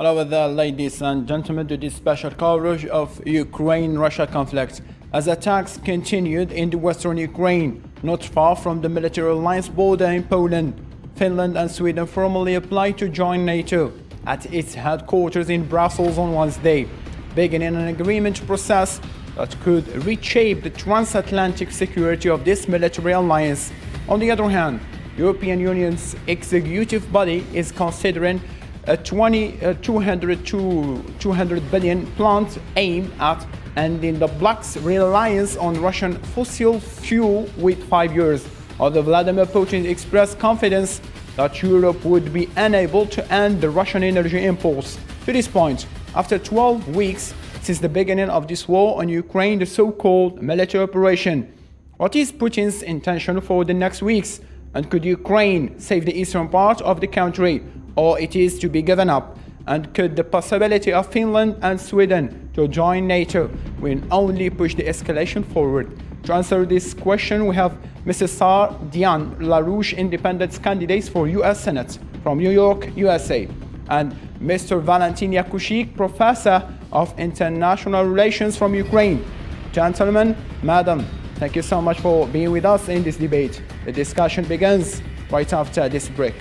Hello there, ladies and gentlemen, to this special coverage of Ukraine-Russia conflict. As attacks continued in the western Ukraine, not far from the military alliance border in Poland, Finland and Sweden formally applied to join NATO at its headquarters in Brussels on Wednesday, beginning an agreement process that could reshape the transatlantic security of this military alliance. On the other hand, European Union's executive body is considering a 200 billion plan aimed at ending the bloc's reliance on Russian fossil fuel with 5 years. Although Vladimir Putin expressed confidence that Europe would be unable to end the Russian energy imports. To this point, after 12 weeks since the beginning of this war on Ukraine, the so-called military operation, what is Putin's intention for the next weeks? And could Ukraine save the eastern part of the country, or it is to be given up? And could the possibility of Finland and Sweden to join NATO will only push the escalation forward? To answer this question, we have Mrs. Sar Diane LaRouche, independent candidate for U.S. Senate from New York, USA, and Mr. Valentin Yakushik, professor of international relations from Ukraine. Gentlemen, madam, thank you so much for being with us in this debate. The discussion begins right after this break.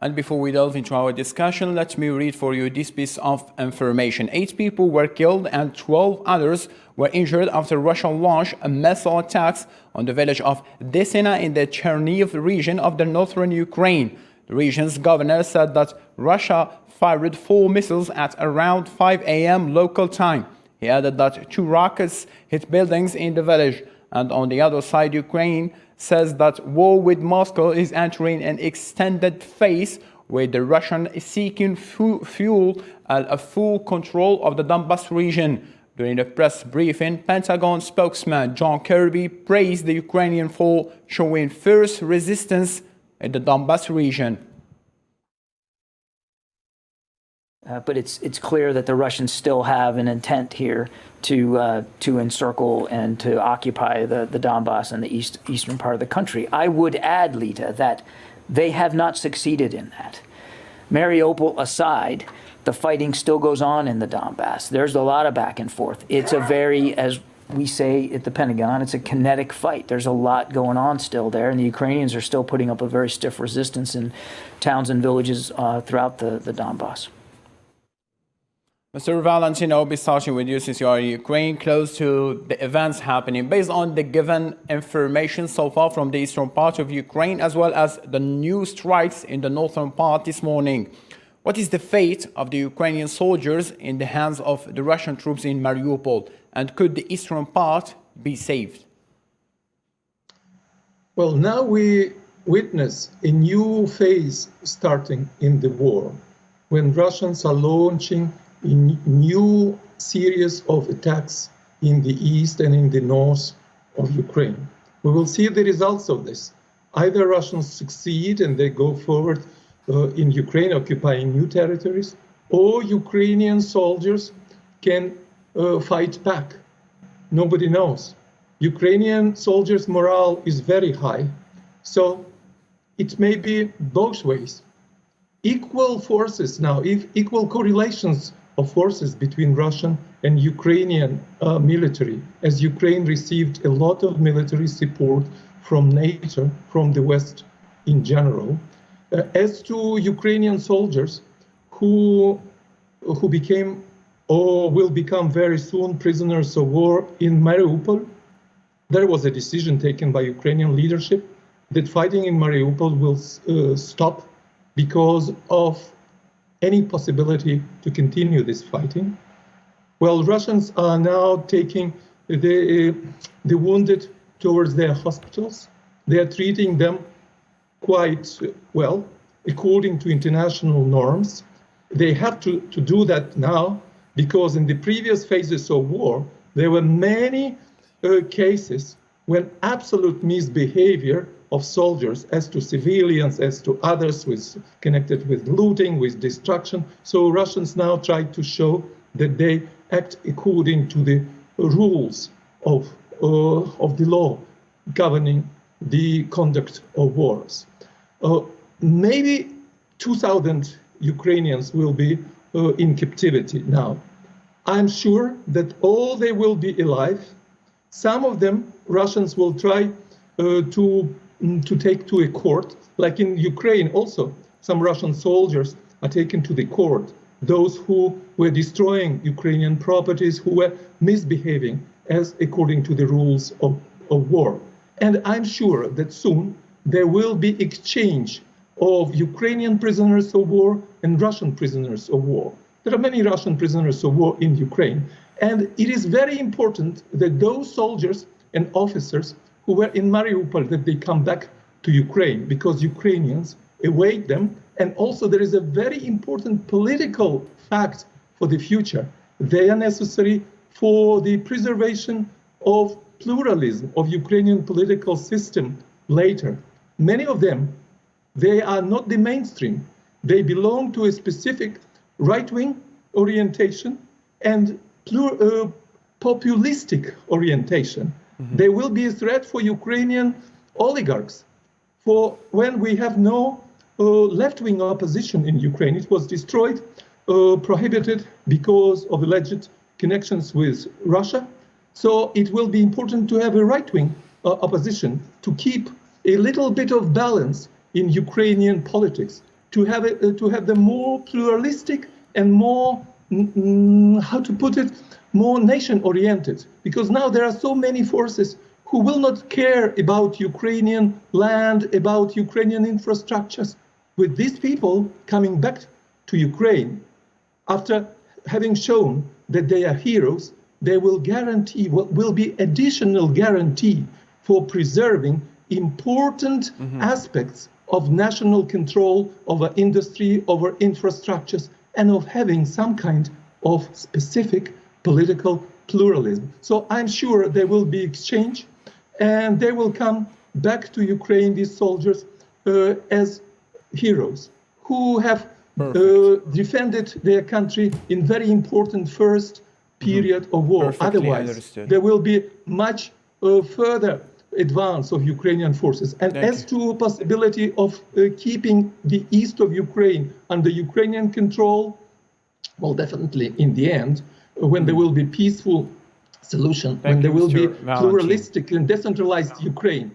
And before we delve into our discussion, let me read for you this piece of information. 8 people were killed and 12 others were injured after Russia launched a missile attacks on the village of Desina in the Chernihiv region of the northern Ukraine. The region's governor said that Russia fired 4 missiles at around 5 a.m. local time. He added that 2 rockets hit buildings in the village. And on the other side, Ukraine says that war with Moscow is entering an extended phase where the Russian is seeking fuel a full control of the Donbas region. During a press briefing, Pentagon spokesman John Kirby praised the Ukrainian for showing fierce resistance in the Donbas region. But it's clear that the Russians still have an intent here to encircle and to occupy the Donbass and the eastern part of the country. I would add, Lita, that they have not succeeded in that. Mariupol aside, the fighting still goes on in the Donbass. There's a lot of back and forth. It's a very, as we say at the Pentagon, it's a kinetic fight. There's a lot going on still there, and the Ukrainians are still putting up a very stiff resistance in towns and villages throughout the Donbass. Mr. Valentin, I'll be starting with you since you are in Ukraine, close to the events happening. Based on the given information so far from the eastern part of Ukraine, as well as the new strikes in the northern part this morning, what is the fate of the Ukrainian soldiers in the hands of the Russian troops in Mariupol? And could the eastern part be saved? Well, now we witness a new phase starting in the war, when Russians are launching a new series of attacks in the east and in the north of Ukraine. We will see the results of this. Either Russians succeed and they go forward in Ukraine, occupying new territories, or Ukrainian soldiers can fight back. Nobody knows. Ukrainian soldiers' morale is very high, so it may be both ways. Equal forces now, equal correlations of forces between Russian and Ukrainian military, as Ukraine received a lot of military support from NATO, from the West in general. As to Ukrainian soldiers who became or will become very soon prisoners of war in Mariupol, there was a decision taken by Ukrainian leadership that fighting in Mariupol will stop because of any possibility to continue this fighting. Well, Russians are now taking the wounded towards their hospitals. They are treating them quite well, according to international norms. They have to do that now because in the previous phases of war, there were many cases when absolute misbehavior of soldiers as to civilians, as to others, connected with looting, with destruction. So Russians now try to show that they act according to the rules of the law governing the conduct of wars. Maybe 2,000 Ukrainians will be in captivity now. I'm sure that all they will be alive. Some of them Russians will try to take to a court, like in Ukraine also. Some Russian soldiers are taken to the court, those who were destroying Ukrainian properties, who were misbehaving as according to the rules of war. And I'm sure that soon there will be exchange of Ukrainian prisoners of war and Russian prisoners of war. There are many Russian prisoners of war in Ukraine. And it is very important that those soldiers and officers who were in Mariupol, that they come back to Ukraine, because Ukrainians await them. And also there is a very important political fact for the future. They are necessary for the preservation of pluralism of Ukrainian political system later. Many of them, they are not the mainstream. They belong to a specific right-wing orientation and populistic orientation. Mm-hmm. They will be a threat for Ukrainian oligarchs. For when we have no left-wing opposition in Ukraine, it was destroyed, prohibited because of alleged connections with Russia. So it will be important to have a right-wing opposition to keep a little bit of balance in Ukrainian politics, to have the more pluralistic and more, how to put it, more nation-oriented. Because now there are so many forces who will not care about Ukrainian land, about Ukrainian infrastructures. With these people coming back to Ukraine, after having shown that they are heroes, they will guarantee, will be additional guarantee for preserving important aspects of national control over industry, over infrastructures, and of having some kind of specific political pluralism. So I'm sure there will be exchange, and they will come back to Ukraine, these soldiers, as heroes who have defended their country in very important first period of war. Perfectly Otherwise, understood. there will be much further advance of Ukrainian forces. And to possibility of keeping the east of Ukraine under Ukrainian control, well, definitely in the end, when there will be peaceful solution, when there will be pluralistic and decentralized Ukraine,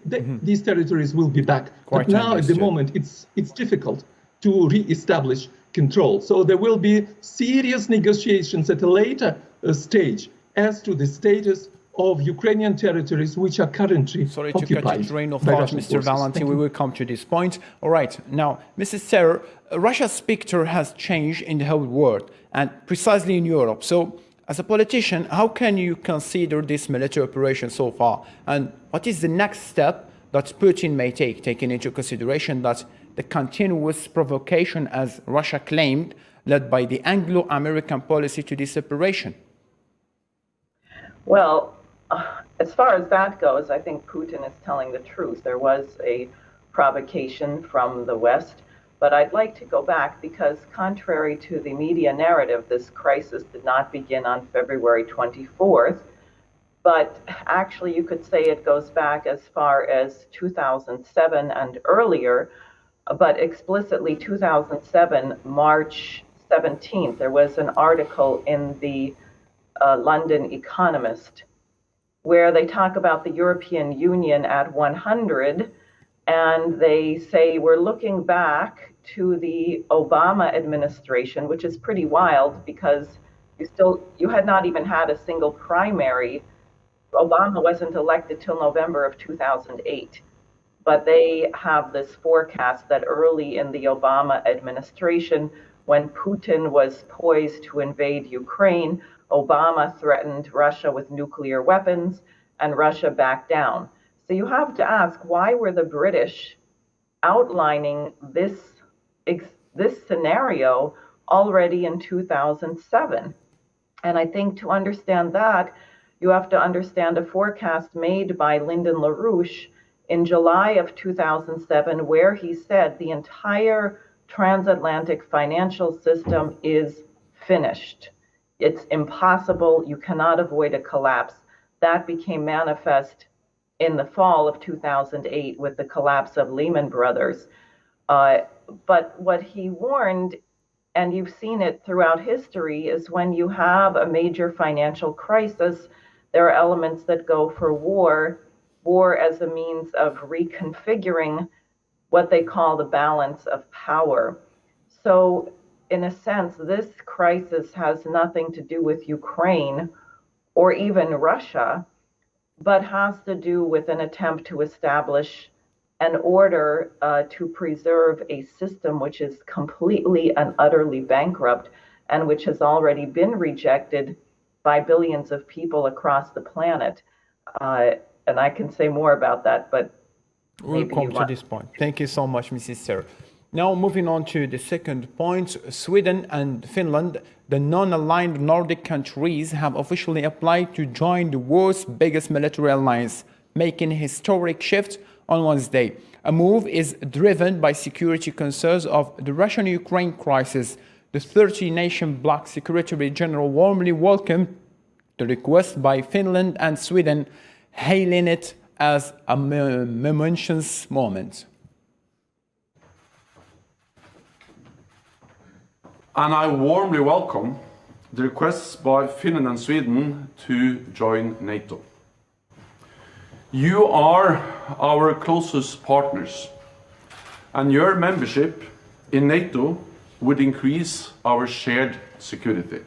these territories will be back. But now at the moment, it's difficult to re-establish control. So there will be serious negotiations at a later stage as to the status of Ukrainian territories which are currently occupied. Sorry to cut your train of thought, Mr. Valentin. We will come to this point. All right. Now, Mrs. Serrer, Russia's picture has changed in the whole world and precisely in Europe. So, as a politician, how can you consider this military operation so far? And what is the next step that Putin may take, taking into consideration that the continuous provocation, as Russia claimed, led by the Anglo-American policy to this operation? Well, as far as that goes, I think Putin is telling the truth. There was a provocation from the West, but I'd like to go back because contrary to the media narrative, this crisis did not begin on February 24th, but actually you could say it goes back as far as 2007 and earlier, but explicitly 2007, March 17th, there was an article in the London Economist where they talk about the European Union at 100, and they say we're looking back to the Obama administration, which is pretty wild because you had not even had a single primary. Obama wasn't elected till November of 2008. But they have this forecast that early in the Obama administration, when Putin was poised to invade Ukraine, Obama threatened Russia with nuclear weapons, and Russia backed down. So you have to ask, why were the British outlining this scenario already in 2007? And I think to understand that, you have to understand a forecast made by Lyndon LaRouche in July of 2007, where he said the entire transatlantic financial system is finished. It's impossible. You cannot avoid a collapse. That became manifest in the fall of 2008 with the collapse of Lehman Brothers. But what he warned, and you've seen it throughout history, is when you have a major financial crisis, there are elements that go for war as a means of reconfiguring what they call the balance of power. So, in a sense, this crisis has nothing to do with Ukraine or even Russia, but has to do with an attempt to establish an order to preserve a system which is completely and utterly bankrupt and which has already been rejected by billions of people across the planet. And I can say more about that, but we'll come to this point. Thank you so much, Mrs. Sarah. Now, moving on to the second point, Sweden and Finland, the non-aligned Nordic countries, have officially applied to join the world's biggest military alliance, making a historic shift on Wednesday. A move is driven by security concerns of the Russian-Ukraine crisis. The 30-nation bloc Secretary General warmly welcomed the request by Finland and Sweden, hailing it as a momentous moment. And I warmly welcome the requests by Finland and Sweden to join NATO. You are our closest partners, and your membership in NATO would increase our shared security.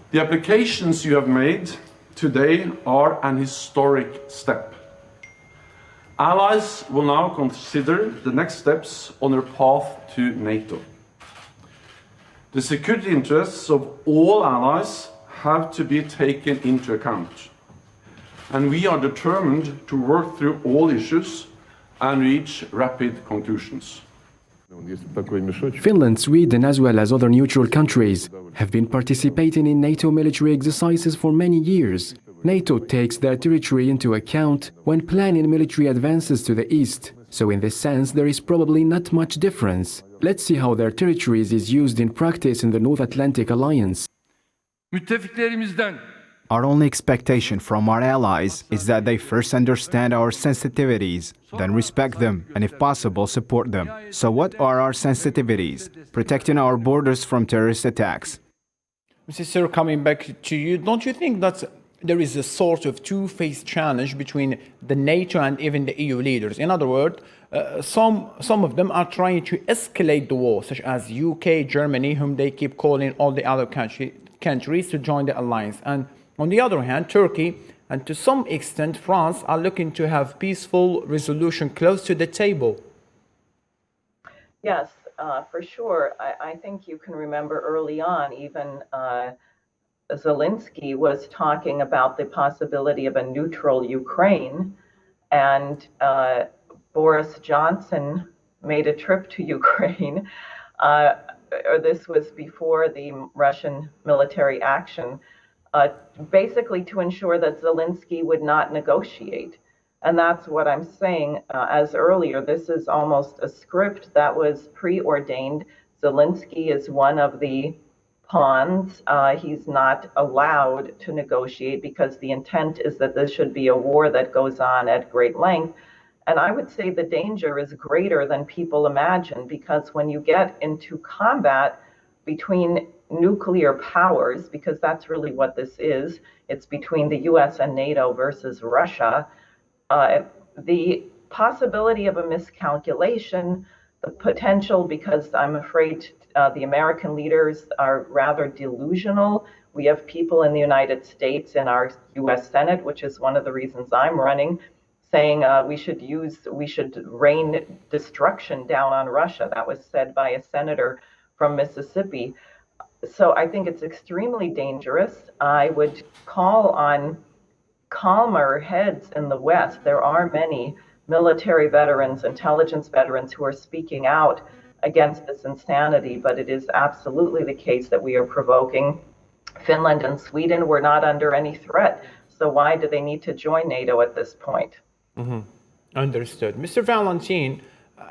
The applications you have made today are an historic step. Allies will now consider the next steps on their path to NATO. The security interests of all allies have to be taken into account, and we are determined to work through all issues and reach rapid conclusions. Finland, Sweden, as well as other neutral countries, have been participating in NATO military exercises for many years. NATO takes their territory into account when planning military advances to the east, so in this sense there is probably not much difference. Let's see how their territories is used in practice in the North Atlantic Alliance. Our only expectation from our allies is that they first understand our sensitivities, then respect them, and if possible, support them. So what are our sensitivities? Protecting our borders from terrorist attacks. Mr. Sir, coming back to you, don't you think that there is a sort of two-faced challenge between the NATO and even the EU leaders? In other words, some of them are trying to escalate the war, such as UK, Germany, whom they keep calling all the other countries to join the alliance. And on the other hand, Turkey and to some extent France are looking to have peaceful resolution close to the table. Yes, for sure. I think you can remember early on, even Zelensky was talking about the possibility of a neutral Ukraine, and Boris Johnson made a trip to Ukraine, or this was before the Russian military action, basically to ensure that Zelensky would not negotiate. And that's what I'm saying as earlier. This is almost a script that was preordained. Zelensky is one of the pawns. He's not allowed to negotiate because the intent is that this should be a war that goes on at great length. And I would say the danger is greater than people imagine, because when you get into combat between nuclear powers, because that's really what this is, it's between the US and NATO versus Russia, the possibility of a miscalculation, the potential, because I'm afraid the American leaders are rather delusional. We have people in the United States in our US Senate, which is one of the reasons I'm running, saying we should rain destruction down on Russia. That was said by a senator from Mississippi. So I think it's extremely dangerous. I would call on calmer heads in the West. There are many military veterans, intelligence veterans who are speaking out against this insanity, but it is absolutely the case that we are provoking Finland and Sweden were not under any threat. So why do they need to join NATO at this point? Understood. Mr. Valentin,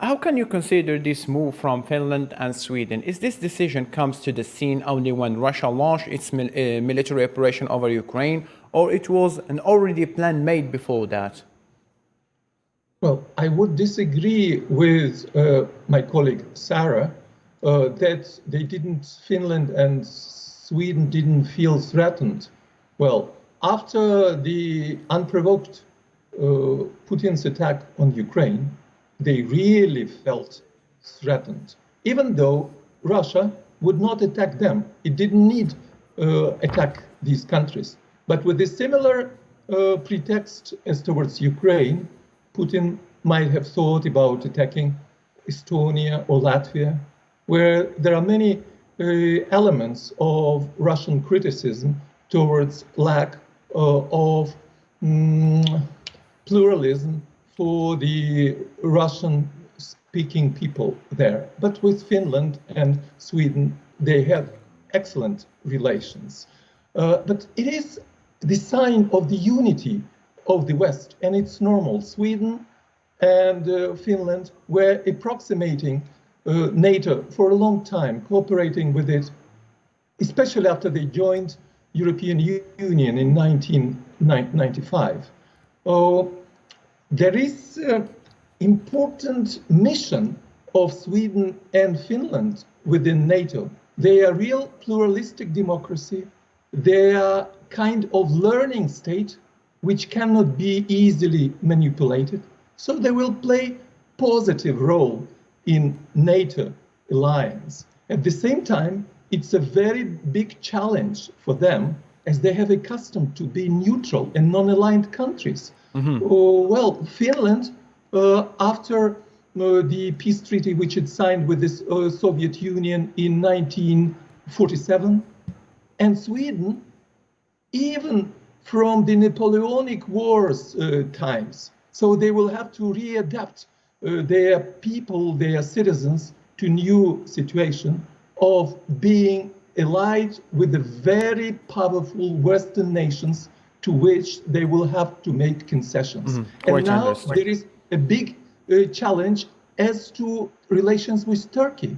how can you consider this move from Finland and Sweden? Is this decision comes to the scene only when Russia launched its military operation over Ukraine, or it was an already plan made before that? Well, I would disagree with my colleague Sarah that Finland and Sweden didn't feel threatened. Well, after the unprovoked Putin's attack on Ukraine, they really felt threatened, even though Russia would not attack them. It didn't need attack these countries. But with a similar pretext as towards Ukraine, Putin might have thought about attacking Estonia or Latvia, where there are many elements of Russian criticism towards lack of pluralism for the Russian-speaking people there. But with Finland and Sweden, they have excellent relations. But it is the sign of the unity of the West, and it's normal. Sweden and Finland were approximating NATO for a long time, cooperating with it, especially after they joined European Union in 1995. There is an important mission of Sweden and Finland within NATO. They are real pluralistic democracy. They are kind of learning state which cannot be easily manipulated. So they will play positive role in NATO alliance. At the same time, it's a very big challenge for them as they have accustomed to be neutral and non-aligned countries. Well, Finland, after the peace treaty which it signed with the Soviet Union in 1947, and Sweden, even from the Napoleonic Wars times, so they will have to readapt their people, their citizens, to new situation of being allied with the very powerful Western nations to which they will have to make concessions. And now there is a big challenge as to relations with Turkey.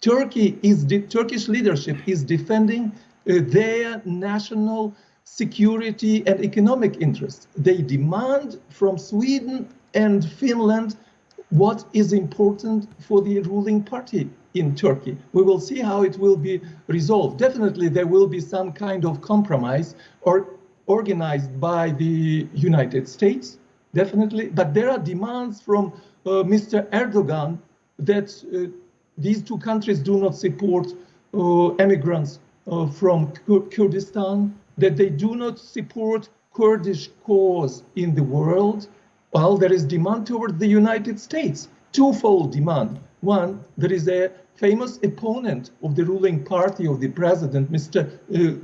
Turkish leadership is defending their national security and economic interests. They demand from Sweden and Finland what is important for the ruling party in Turkey. We will see how it will be resolved. Definitely there will be some kind of compromise or organized by the United States, definitely. But there are demands from Mr. Erdogan that these two countries do not support immigrants from Kurdistan, that they do not support Kurdish cause in the world. Well, there is demand toward the United States, twofold demand. One, there is a famous opponent of the ruling party of the president, Mr.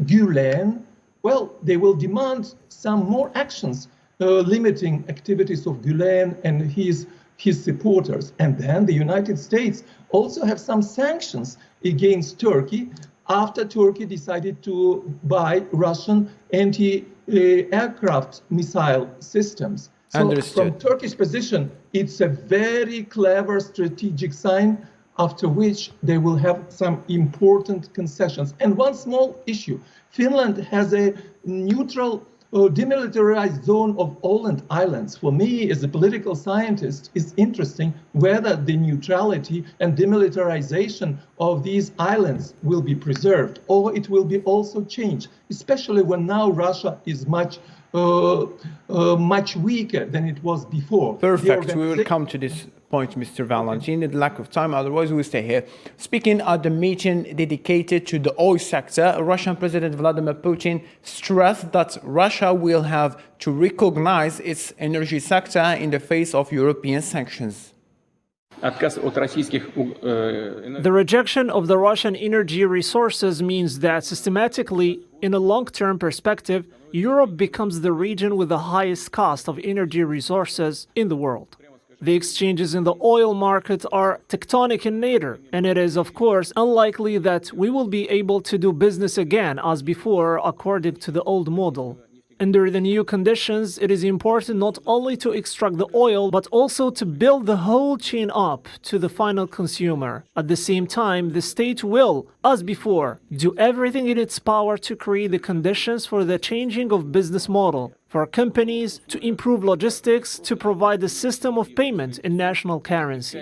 Gulen. Well, they will demand some more actions limiting activities of Gulen and his supporters. And then the United States also have some sanctions against Turkey after Turkey decided to buy Russian anti-aircraft missile systems. So from Turkish position, it's a very clever strategic sign after which they will have some important concessions. And one small issue, Finland has a neutral demilitarized zone of Åland Islands. For me, as a political scientist, it's interesting whether the neutrality and demilitarization of these islands will be preserved or it will be also changed, especially when now Russia is much weaker than it was before. Perfect. We will come to this point, Mr. Valentin, in the lack of time, otherwise we'll stay here. Speaking at the meeting dedicated to the oil sector, Russian President Vladimir Putin stressed that Russia will have to recognize its energy sector in the face of European sanctions. The rejection of the Russian energy resources means that systematically, in a long-term perspective, Europe becomes the region with the highest cost of energy resources in the world. The exchanges in the oil market are tectonic in nature, and it is, of course, unlikely that we will be able to do business again as before according to the old model. Under the new conditions, it is important not only to extract the oil, but also to build the whole chain up to the final consumer. At the same time, the state will, as before, do everything in its power to create the conditions for the changing of business model, for companies to improve logistics, to provide a system of payment in national currency.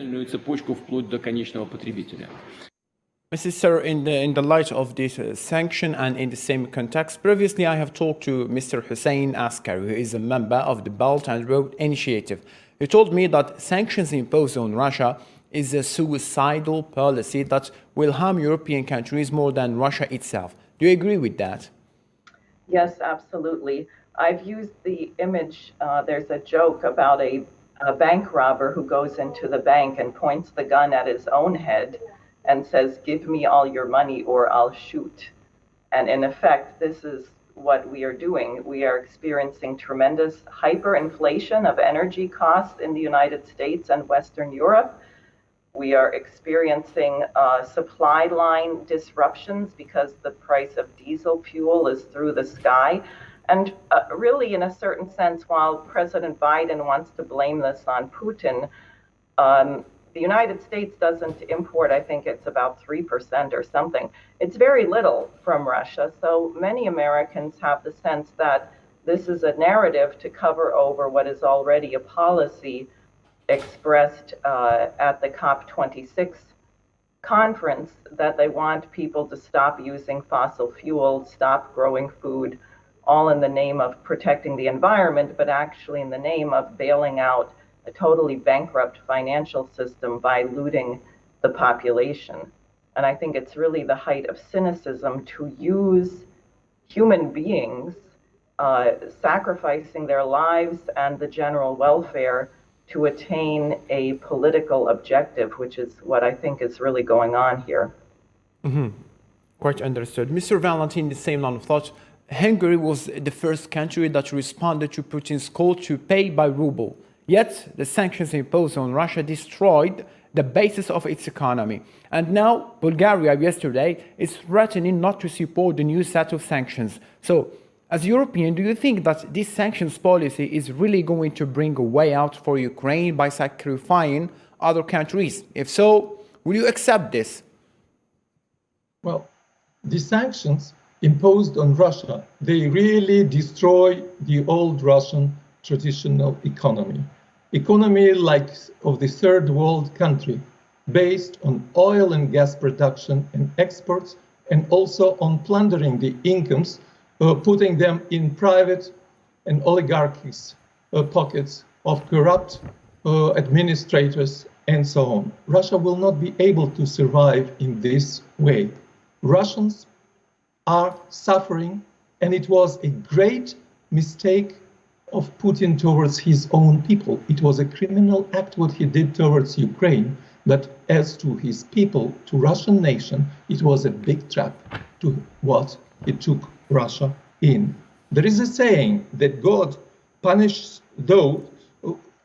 Mrs. Sir, in the light of this sanction and in the same context, previously I have talked to Mr. Hussein Askar, who is a member of the Belt and Road Initiative. He told me that sanctions imposed on Russia is a suicidal policy that will harm European countries more than Russia itself. Do you agree with that? Yes, absolutely. I've used the image, there's a joke about a bank robber who goes into the bank and points the gun at his own head and says, "Give me all your money or I'll shoot." And in effect, this is what we are doing. We are experiencing tremendous hyperinflation of energy costs in the United States and Western Europe. We are experiencing supply line disruptions because the price of diesel fuel is through the sky. And really, in a certain sense, while President Biden wants to blame this on Putin, the United States doesn't import, I think it's about 3% or something. It's very little from Russia. So many Americans have the sense that this is a narrative to cover over what is already a policy expressed at the COP26 conference, that they want people to stop using fossil fuels, stop growing food, all in the name of protecting the environment, but actually in the name of bailing out a totally bankrupt financial system by looting the population. And I think it's really the height of cynicism to use human beings sacrificing their lives and the general welfare to attain a political objective, which is what I think is really going on here. Quite understood. Mr. Valentin, the same line of thought. Hungary was the first country that responded to Putin's call to pay by ruble. Yet, the sanctions imposed on Russia destroyed the basis of its economy. And now, Bulgaria yesterday is threatening not to support the new set of sanctions. So, as European, do you think that this sanctions policy is really going to bring a way out for Ukraine by sacrificing other countries? If so, will you accept this? Well, the sanctions imposed on Russia, they really destroy the old Russian traditional economy. Economy like of the third world country, based on oil and gas production and exports, and also on plundering the incomes, putting them in private and oligarchies' pockets of corrupt administrators and so on. Russia will not be able to survive in this way. Russians are suffering, and it was a great mistake of Putin towards his own people. It was a criminal act what he did towards Ukraine, but as to his people, to Russian nation, it was a big trap to what it took Russia in. There is a saying that God punishes those,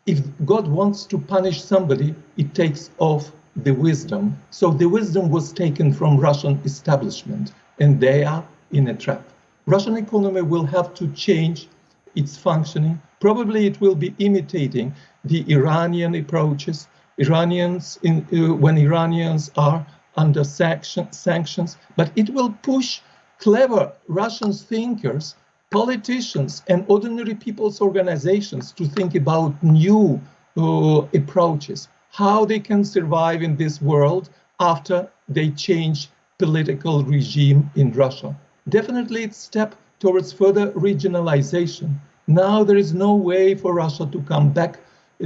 if God wants to punish somebody, it takes off the wisdom. So the wisdom was taken from Russian establishment, and they are in a trap. Russian economy will have to change its functioning. Probably it will be imitating the Iranian approaches. When Iranians are under sanctions, but it will push clever Russian thinkers, politicians, and ordinary people's organizations to think about new approaches, how they can survive in this world after they change political regime in Russia. Definitely it's a step towards further regionalization. Now there is no way for Russia to come back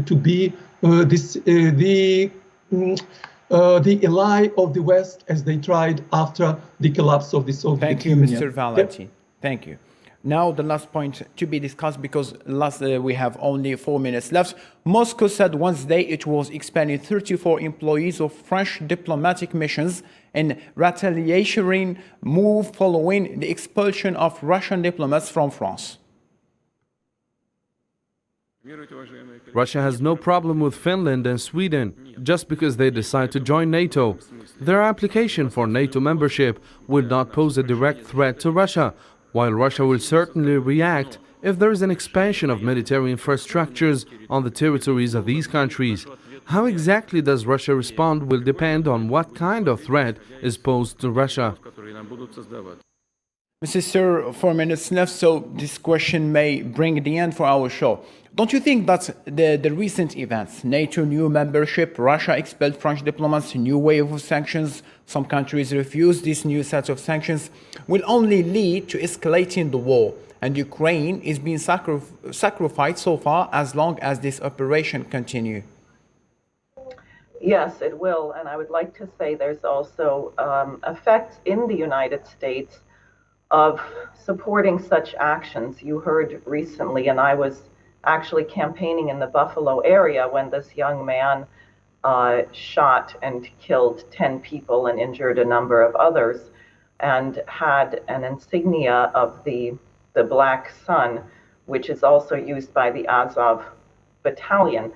to be the ally of the West as they tried after the collapse of the Soviet Union. Thank you, Mr. Valentin. Thank you. Now the last point to be discussed, because we have only 4 minutes left. Moscow said Wednesday it was expelling 34 employees of French diplomatic missions in retaliatory move following the expulsion of Russian diplomats from France. Russia has no problem with Finland and Sweden just because they decide to join NATO. Their application for NATO membership will not pose a direct threat to Russia, while Russia will certainly react if there is an expansion of military infrastructures on the territories of these countries. How exactly does Russia respond will depend on what kind of threat is posed to Russia. Mrs. Sir, 4 minutes left, so this question may bring the end for our show. Don't you think that the recent events, NATO new membership, Russia expelled French diplomats, new wave of sanctions, some countries refuse this new set of sanctions, will only lead to escalating the war, and Ukraine is being sacrificed so far as long as this operation continues? Yes, it will. And I would like to say there's also effects in the United States of supporting such actions. You heard recently, and I was actually campaigning in the Buffalo area when this young man shot and killed 10 people and injured a number of others, and had an insignia of the Black Sun, which is also used by the Azov battalion.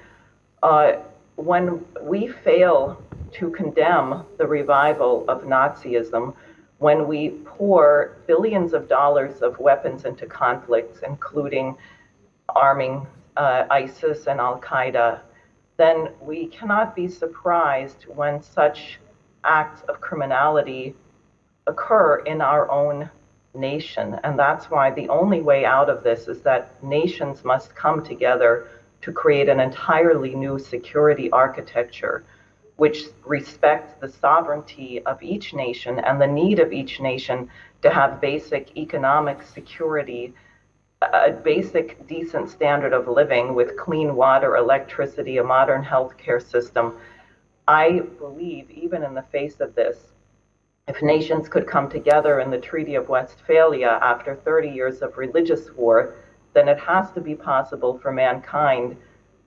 When we fail to condemn the revival of Nazism, when we pour billions of dollars of weapons into conflicts, including arming ISIS and Al-Qaeda, then we cannot be surprised when such acts of criminality occur in our own nation. And that's why the only way out of this is that nations must come together to create an entirely new security architecture which respects the sovereignty of each nation and the need of each nation to have basic economic security, a basic decent standard of living with clean water, electricity, a modern healthcare system. I believe, even in the face of this, if nations could come together in the Treaty of Westphalia after 30 years of religious war, then it has to be possible for mankind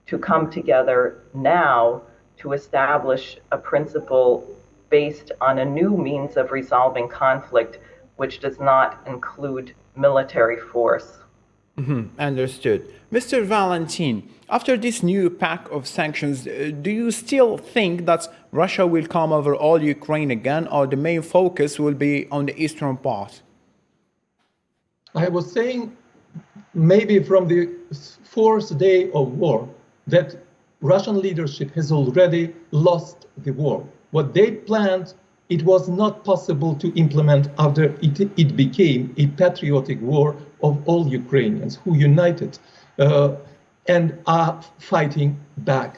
to come together now to establish a principle based on a new means of resolving conflict, which does not include military force. Understood. Mr. Valentin, after this new pack of sanctions, do you still think that Russia will come over all Ukraine again, or the main focus will be on the eastern part? I was saying maybe from the fourth day of war that Russian leadership has already lost the war. What they planned, it was not possible to implement after it became a patriotic war of all Ukrainians who united and are fighting back.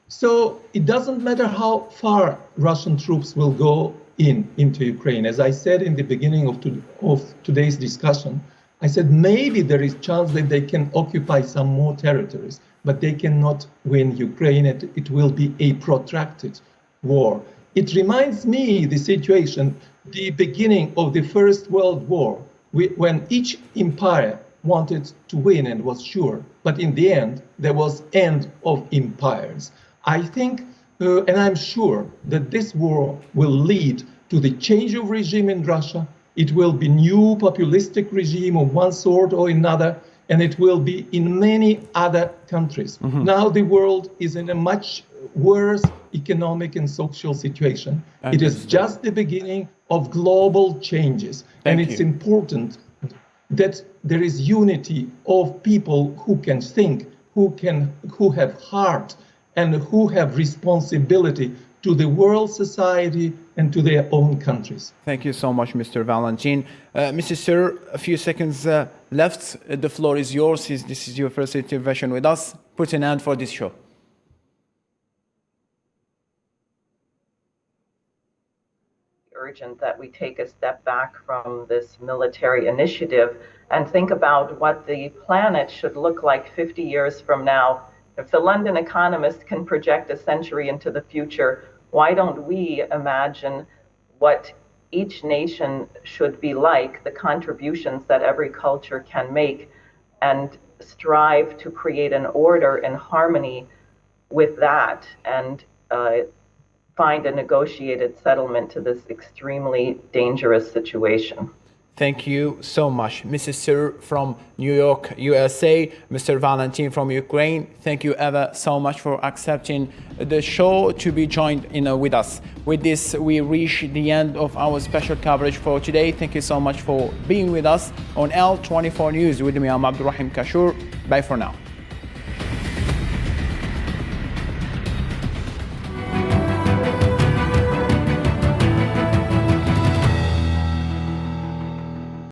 So it doesn't matter how far Russian troops will go into Ukraine. As I said in the beginning of today's discussion, I said maybe there is chance that they can occupy some more territories, but they cannot win Ukraine. It will be a protracted war. It reminds me the situation, the beginning of the First World War, when each empire wanted to win and was sure, but in the end, there was end of empires. I think, and I'm sure, that this war will lead to the change of regime in Russia. It will be new populistic regime of one sort or another, and it will be in many other countries. Now the world is in a much worse economic and social situation. It is just the beginning of global changes. And it's important that there is unity of people who can think, who have heart, and who have responsibility to the world society and to their own countries. Thank you so much, Mr. Valentin. Mrs. Sir, a few seconds left. The floor is yours. This is your first intervention with us. Put an end for this show. Urgent that we take a step back from this military initiative and think about what the planet should look like 50 years from now. If the London Economist can project a century into the future, why don't we imagine what each nation should be like, the contributions that every culture can make, and strive to create an order in harmony with that, and find a negotiated settlement to this extremely dangerous situation. Thank you so much. Mrs. Sir from New York, USA, Mr. Valentin from Ukraine, thank you ever so much for accepting the show to be joined with us. With this, we reach the end of our special coverage for today. Thank you so much for being with us on L24 News. With me, I'm Abdulrahim Kashur. Bye for now.